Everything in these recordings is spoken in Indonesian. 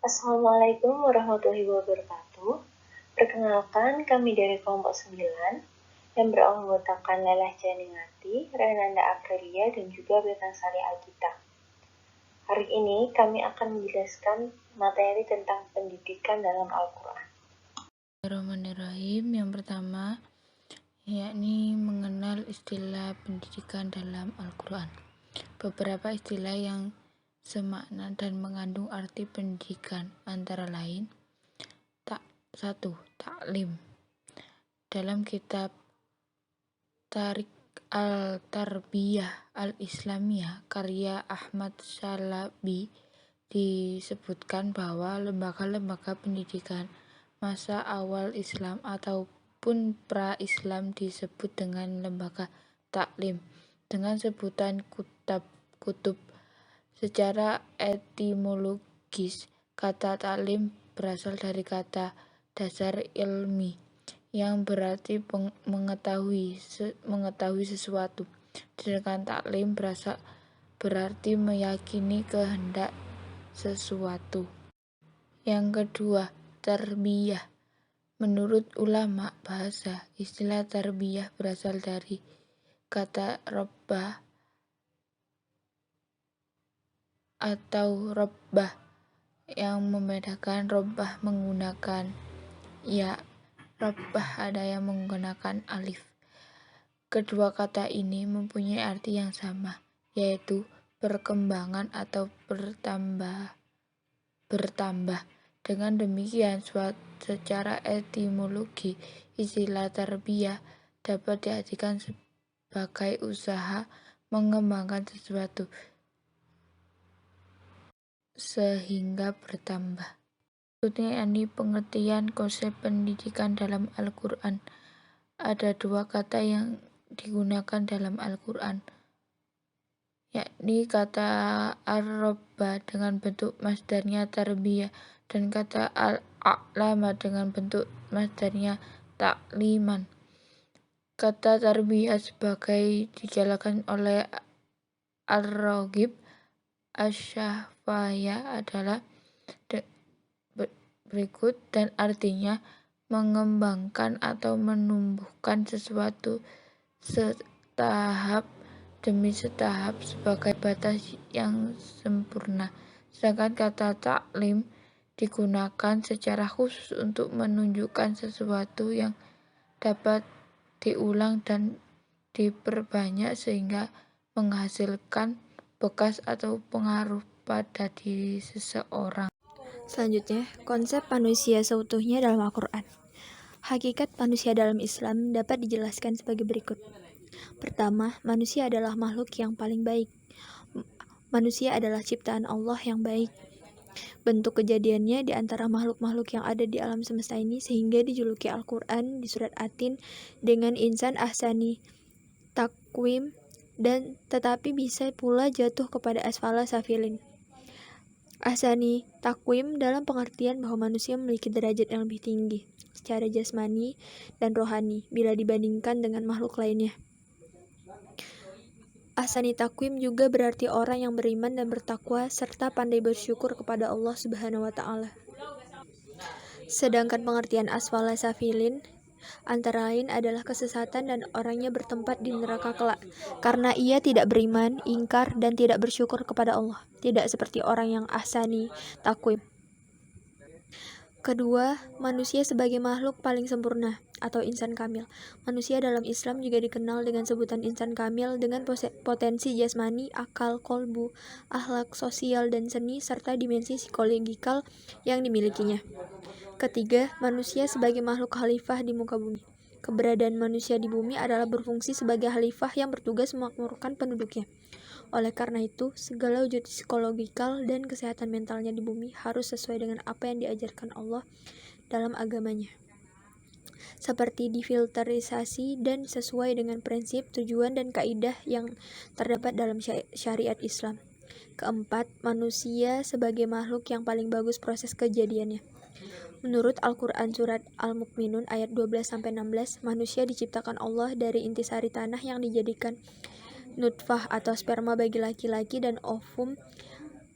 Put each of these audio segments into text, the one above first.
Assalamualaikum warahmatullahi wabarakatuh. Perkenalkan, kami dari kelompok 9 yang beranggotakan Lelah Janingati, Renanda Aprilia, dan juga Betasari Agita. Hari ini kami akan menjelaskan materi tentang pendidikan dalam Al-Quran. Bismillahirrahmanirrahim. Yang pertama, yakni mengenal istilah pendidikan dalam Al-Quran. Beberapa istilah yang semakna dan mengandung arti pendidikan antara lain 1. Taklim. Dalam kitab Tarik Al-Tarbiyah Al-Islamiyah karya Ahmad Syalabi disebutkan bahwa lembaga-lembaga pendidikan masa awal Islam ataupun pra-Islam disebut dengan lembaga taklim dengan sebutan kutub. Secara etimologis, kata taklim berasal dari kata dasar ilmi yang berarti mengetahui sesuatu. Sedangkan taklim berarti meyakini kehendak sesuatu. Yang kedua, tarbiyah. Menurut ulama bahasa, istilah tarbiyah berasal dari kata rabbah atau rabbah yang membedakan rabbah menggunakan ya, rabbah ada yang menggunakan alif. Kedua kata ini mempunyai arti yang sama, yaitu perkembangan atau bertambah. Dengan demikian, secara etimologi, istilah tarbiyah dapat diartikan sebagai usaha mengembangkan sesuatu sehingga bertambah. Maksudnya, yakni pengertian konsep pendidikan dalam Al-Quran. Ada dua kata yang digunakan dalam Al-Quran, yakni kata ar-rabba dengan bentuk masdarnya tarbiyah dan kata al-a'lama dengan bentuk masdarnya takliman. Kata tarbiyah sebagai dijelaskan oleh Ar-Raghib Asy-Syafa'iyah adalah berikut dan artinya mengembangkan atau menumbuhkan sesuatu setahap demi setahap sebagai batas yang sempurna. Sedangkan kata taklim digunakan secara khusus untuk menunjukkan sesuatu yang dapat diulang dan diperbanyak sehingga menghasilkan bekas atau pengaruh pada diri seseorang. Selanjutnya, konsep manusia seutuhnya dalam Al-Quran. Hakikat manusia dalam Islam dapat dijelaskan sebagai berikut. Pertama, manusia adalah makhluk yang paling baik. Manusia adalah ciptaan Allah yang baik. Bentuk kejadiannya di antara makhluk-makhluk yang ada di alam semesta ini sehingga dijuluki Al-Quran di surat At-Tin dengan insan ahsani takwim dan tetapi bisa pula jatuh kepada asfala safilin. Ahsani takwim dalam pengertian bahwa manusia memiliki derajat yang lebih tinggi secara jasmani dan rohani bila dibandingkan dengan makhluk lainnya. Ahsani takwim juga berarti orang yang beriman dan bertakwa serta pandai bersyukur kepada Allah Subhanahu wa Ta'ala. Sedangkan pengertian asfala safilin antara lain adalah kesesatan dan orangnya bertempat di neraka kelak karena ia tidak beriman, ingkar, dan tidak bersyukur kepada Allah, tidak seperti orang yang ahsani takwim. Kedua, manusia sebagai makhluk paling sempurna atau insan kamil. Manusia dalam Islam juga dikenal dengan sebutan insan kamil dengan potensi jasmani, akal, kolbu, akhlak, sosial, dan seni serta dimensi psikologikal yang dimilikinya. Ketiga, manusia sebagai makhluk khalifah di muka bumi. Keberadaan manusia di bumi adalah berfungsi sebagai khalifah yang bertugas memakmurkan penduduknya. Oleh karena itu, segala wujud psikologikal dan kesehatan mentalnya di bumi harus sesuai dengan apa yang diajarkan Allah dalam agamanya, seperti difilterisasi dan sesuai dengan prinsip, tujuan, dan kaidah yang terdapat dalam syariat Islam. Keempat, manusia sebagai makhluk yang paling bagus proses kejadiannya. Menurut Al-Quran Surat Al-Mu'minun ayat 12-16, manusia diciptakan Allah dari intisari tanah yang dijadikan nutfah atau sperma bagi laki-laki dan ovum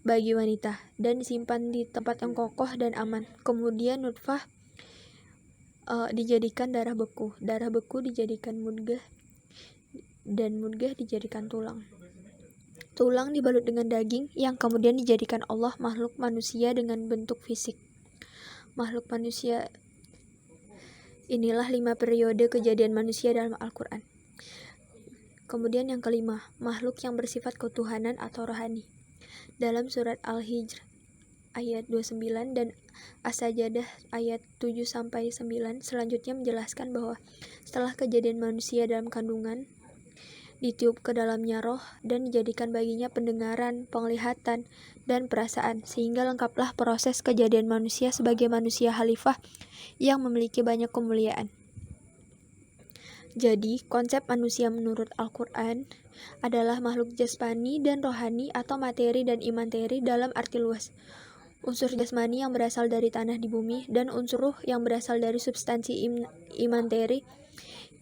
bagi wanita dan disimpan di tempat yang kokoh dan aman. Kemudian nutfah dijadikan darah beku dijadikan mudghah, dan mudghah dijadikan tulang. Tulang dibalut dengan daging yang kemudian dijadikan Allah makhluk manusia dengan bentuk fisik. Makhluk manusia. Inilah 5 periode kejadian manusia dalam Al-Quran. Kemudian yang kelima, makhluk yang bersifat ketuhanan atau rohani. Dalam surat Al-Hijr ayat 29 dan As-Sajadah ayat 7-9 selanjutnya menjelaskan bahwa setelah kejadian manusia dalam kandungan, ditiup ke dalamnya roh dan dijadikan baginya pendengaran, penglihatan, dan perasaan, sehingga lengkaplah proses kejadian manusia sebagai manusia khalifah yang memiliki banyak kemuliaan. Jadi, konsep manusia menurut Al-Quran adalah makhluk jasmani dan rohani atau materi dan imanteri dalam arti luas. Unsur jasmani yang berasal dari tanah di bumi dan unsur ruh yang berasal dari substansi imanteri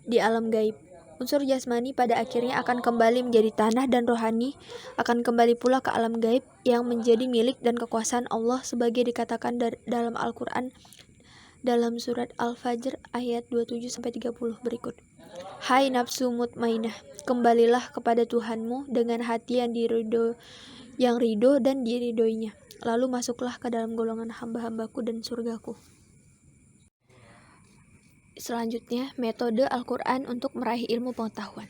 di alam gaib. Unsur jasmani pada akhirnya akan kembali menjadi tanah dan rohani akan kembali pula ke alam gaib yang menjadi milik dan kekuasaan Allah sebagai dikatakan dalam Al-Quran dalam surat Al-Fajr ayat 27-30 berikut. Hai nafsu mutmainah, kembalilah kepada Tuhanmu dengan hati yang ridho dan diridhoinya. Lalu masuklah ke dalam golongan hamba-hambaku dan surgaku. Selanjutnya, metode Al-Quran untuk meraih ilmu pengetahuan.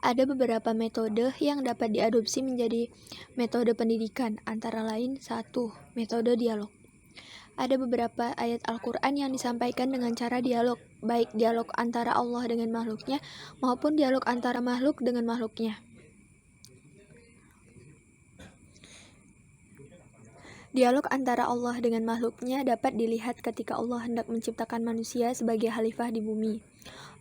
Ada beberapa metode yang dapat diadopsi menjadi metode pendidikan, antara lain 1. Metode dialog. Ada beberapa ayat Al-Quran yang disampaikan dengan cara dialog, baik dialog antara Allah dengan makhluknya maupun dialog antara makhluk dengan makhluknya. Dialog antara Allah dengan makhluknya dapat dilihat ketika Allah hendak menciptakan manusia sebagai khalifah di bumi.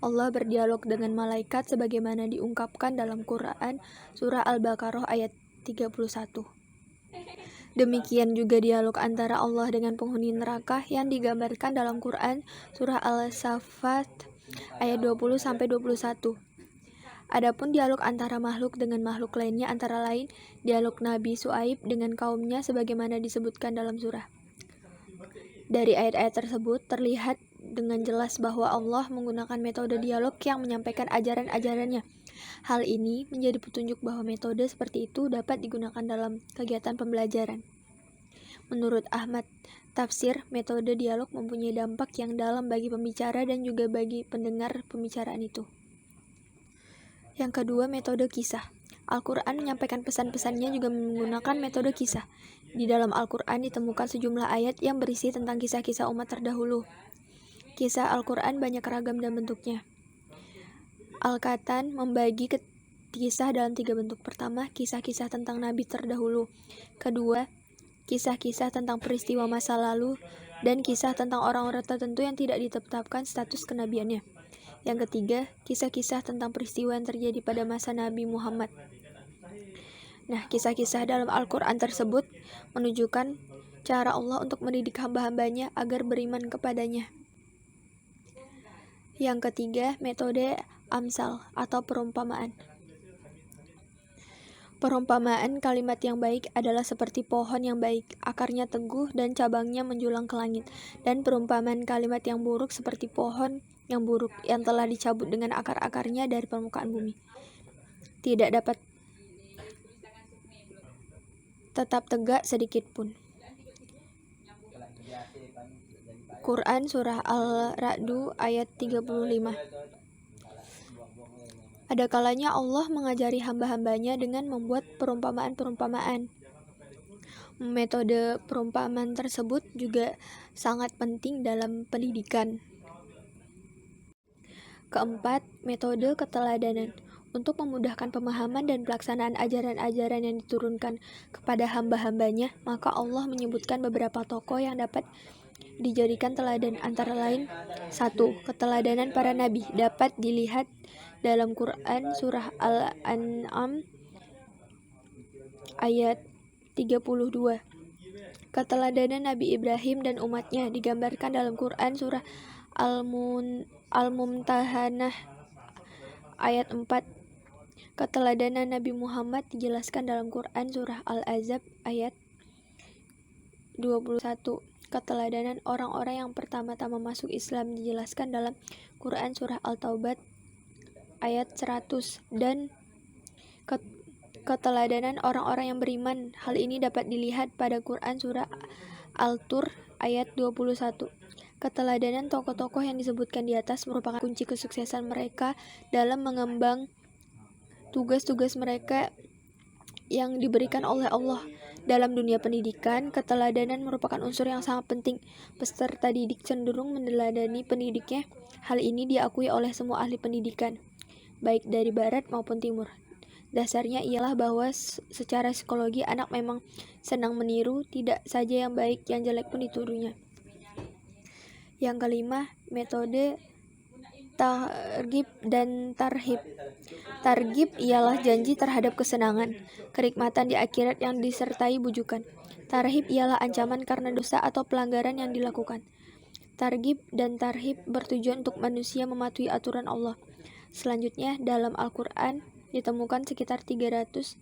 Allah berdialog dengan malaikat sebagaimana diungkapkan dalam Quran surah Al-Baqarah ayat 31. Demikian juga dialog antara Allah dengan penghuni neraka yang digambarkan dalam Quran surah Al-Saffat ayat 20-21. Adapun dialog antara makhluk dengan makhluk lainnya antara lain dialog Nabi Syuaib dengan kaumnya sebagaimana disebutkan dalam surah. Dari ayat-ayat tersebut terlihat dengan jelas bahwa Allah menggunakan metode dialog yang menyampaikan ajaran-ajarannya. Hal ini menjadi petunjuk bahwa metode seperti itu dapat digunakan dalam kegiatan pembelajaran. Menurut Ahmad Tafsir, metode dialog mempunyai dampak yang dalam bagi pembicara dan juga bagi pendengar pembicaraan itu. Yang kedua, metode kisah. Al-Quran menyampaikan pesan-pesannya juga menggunakan metode kisah. Di dalam Al-Quran ditemukan sejumlah ayat yang berisi tentang kisah-kisah umat terdahulu. Kisah Al-Quran banyak ragam dan bentuknya. Al-Katan membagi kisah dalam 3 bentuk. Pertama, kisah-kisah tentang nabi terdahulu. Kedua, kisah-kisah tentang peristiwa masa lalu. Dan kisah tentang orang-orang tertentu yang tidak ditetapkan status kenabiannya. Yang ketiga, kisah-kisah tentang peristiwa yang terjadi pada masa Nabi Muhammad. Nah, kisah-kisah dalam Al-Quran tersebut menunjukkan cara Allah untuk mendidik hamba-hambanya agar beriman kepadanya. Yang ketiga, metode amsal atau perumpamaan. Perumpamaan kalimat yang baik adalah seperti pohon yang baik, akarnya teguh dan cabangnya menjulang ke langit. Dan perumpamaan kalimat yang buruk seperti pohon yang buruk yang telah dicabut dengan akar-akarnya dari permukaan bumi. Tidak dapat tetap tegak sedikit pun. Quran surah Al-Ra'du ayat 35. Ada kalanya Allah mengajari hamba-hambanya dengan membuat perumpamaan-perumpamaan. Metode perumpamaan tersebut juga sangat penting dalam pendidikan. Keempat, metode keteladanan. Untuk memudahkan pemahaman dan pelaksanaan ajaran-ajaran yang diturunkan kepada hamba-hambanya, maka Allah menyebutkan beberapa tokoh yang dapat dijadikan teladan, antara lain 1. Keteladanan para nabi dapat dilihat dalam Quran surah Al-An'am ayat 32. Keteladanan Nabi Ibrahim dan umatnya digambarkan dalam Quran surah Al-Mumtahanah ayat 4. Keteladanan Nabi Muhammad dijelaskan dalam Quran surah Al-Ahzab ayat 21. Keteladanan orang-orang yang pertama-tama masuk Islam dijelaskan dalam Quran Surah Al-Taubah ayat 100 dan keteladanan orang-orang yang beriman. Hal ini dapat dilihat pada Quran Surah Al-Tur ayat 21. Keteladanan tokoh-tokoh yang disebutkan di atas merupakan kunci kesuksesan mereka dalam mengemban tugas-tugas mereka yang diberikan oleh Allah. Dalam dunia pendidikan, keteladanan merupakan unsur yang sangat penting. Peserta didik cenderung meneladani pendidiknya. Hal ini diakui oleh semua ahli pendidikan, baik dari barat maupun timur. Dasarnya ialah bahwa secara psikologi anak memang senang meniru, tidak saja yang baik, yang jelek pun diturunya. Yang kelima, metode targhib dan tarhib. Targhib ialah janji terhadap kesenangan, kenikmatan di akhirat yang disertai bujukan. Tarhib ialah ancaman karena dosa atau pelanggaran yang dilakukan. Targhib dan tarhib bertujuan untuk manusia mematuhi aturan Allah. Selanjutnya, dalam Al-Quran ditemukan sekitar 300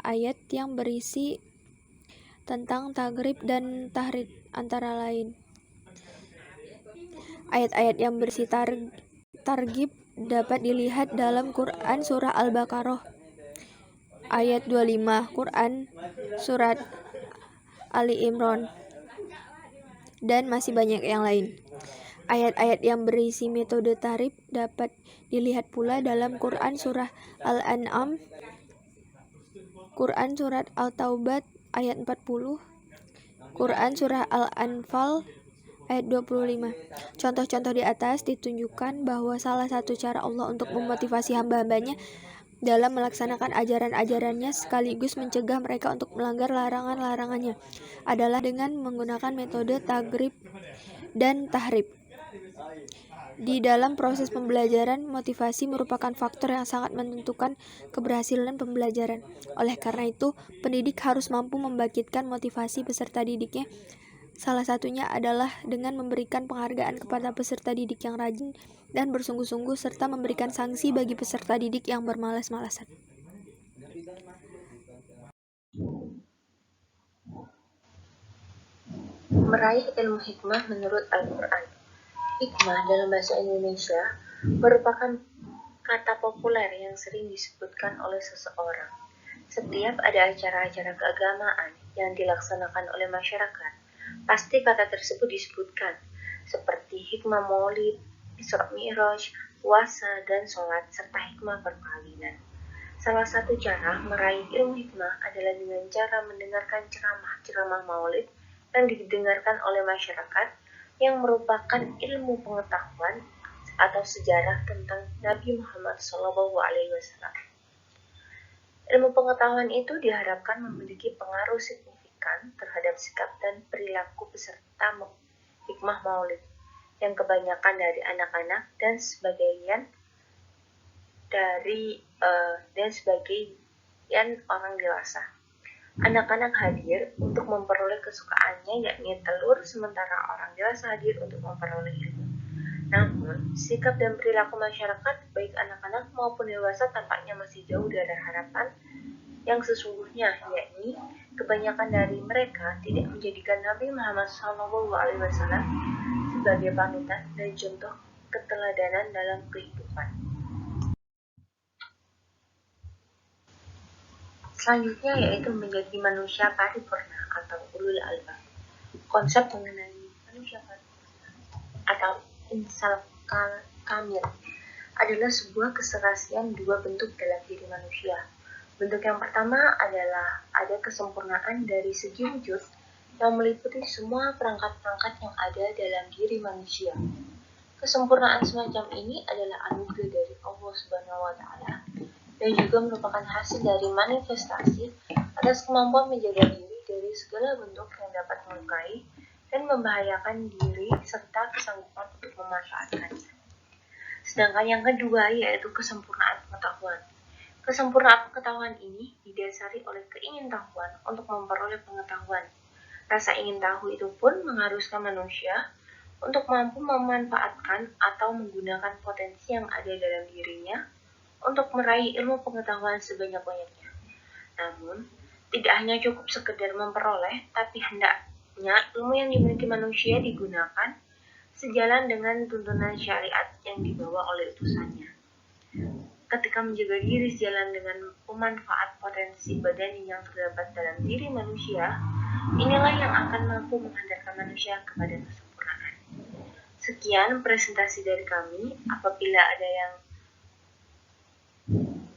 ayat yang berisi tentang targhib dan tahrib, antara lain. Ayat-ayat yang berisi targhib dapat dilihat dalam Quran Surah Al-Baqarah ayat 25, Quran Surat Ali Imran, dan masih banyak yang lain. Ayat-ayat yang berisi metode tarhib dapat dilihat pula dalam Quran Surah Al-An'am, Quran Surat Al-Taubah ayat 40, Quran Surah Al-Anfal ayat 25. Contoh-contoh di atas ditunjukkan bahwa salah satu cara Allah untuk memotivasi hamba-hambanya dalam melaksanakan ajaran-ajarannya sekaligus mencegah mereka untuk melanggar larangan-larangannya adalah dengan menggunakan metode targhib dan tahrib. Di dalam proses pembelajaran, motivasi merupakan faktor yang sangat menentukan keberhasilan pembelajaran. Oleh karena itu, pendidik harus mampu membangkitkan motivasi peserta didiknya. Salah satunya adalah dengan memberikan penghargaan kepada peserta didik yang rajin dan bersungguh-sungguh serta memberikan sanksi bagi peserta didik yang bermalas-malasan. Meraih ilmu hikmah menurut Al-Quran. Hikmah dalam bahasa Indonesia merupakan kata populer yang sering disebutkan oleh seseorang. Setiap ada acara-acara keagamaan yang dilaksanakan oleh masyarakat, pasti kata tersebut disebutkan, seperti hikmah maulid, Isra Mi'raj, puasa, dan sholat, serta hikmah perkawinan. Salah satu cara meraih ilmu hikmah adalah dengan cara mendengarkan ceramah maulid yang didengarkan oleh masyarakat yang merupakan ilmu pengetahuan atau sejarah tentang Nabi Muhammad SAW. Ilmu pengetahuan itu diharapkan memiliki pengaruh signifikan terhadap sikap dan perilaku peserta hikmah maulid, yang kebanyakan dari anak-anak dan sebagian orang dewasa. Anak-anak hadir untuk memperoleh kesukaannya, yakni telur, sementara orang dewasa hadir untuk memperoleh ilmu. Namun, sikap dan perilaku masyarakat, baik anak-anak maupun dewasa, tampaknya masih jauh dari harapan yang sesungguhnya, yakni kebanyakan dari mereka tidak menjadikan Nabi Muhammad SAW sebagai panutan dan contoh keteladanan dalam kehidupan. Selanjutnya yaitu menjadi manusia paripurna atau ulul albab. Konsep mengenai manusia paripurna atau insan kamil adalah sebuah keserasian dua bentuk dalam diri manusia. Bentuk yang pertama adalah ada kesempurnaan dari segi wujud yang meliputi semua perangkat-perangkat yang ada dalam diri manusia. Kesempurnaan semacam ini adalah anugerah dari Allah Subhanahu wa Ta'ala dan juga merupakan hasil dari manifestasi atas kemampuan menjaga diri dari segala bentuk yang dapat melukai dan membahayakan diri serta kesanggupan untuk memanfaatkannya. Sedangkan yang kedua yaitu kesempurnaan pengetahuan. Kesempurnaan pengetahuan ini didasari oleh keingintahuan untuk memperoleh pengetahuan. Rasa ingin tahu itu pun mengharuskan manusia untuk mampu memanfaatkan atau menggunakan potensi yang ada dalam dirinya untuk meraih ilmu pengetahuan sebanyak-banyaknya. Namun, tidak hanya cukup sekedar memperoleh, tapi hendaknya ilmu yang dimiliki manusia digunakan sejalan dengan tuntunan syariat yang dibawa oleh utusannya. Ketika menjaga diri sejalan dengan pemanfaat potensi badani yang terdapat dalam diri manusia, inilah yang akan mampu menghantarkan manusia kepada kesempurnaan. Sekian presentasi dari kami. Apabila ada yang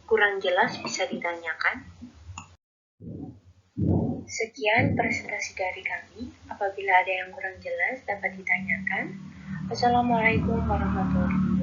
kurang jelas bisa ditanyakan. Sekian presentasi dari kami. Apabila ada yang kurang jelas dapat ditanyakan. Wassalamualaikum warahmatullahi wabarakatuh.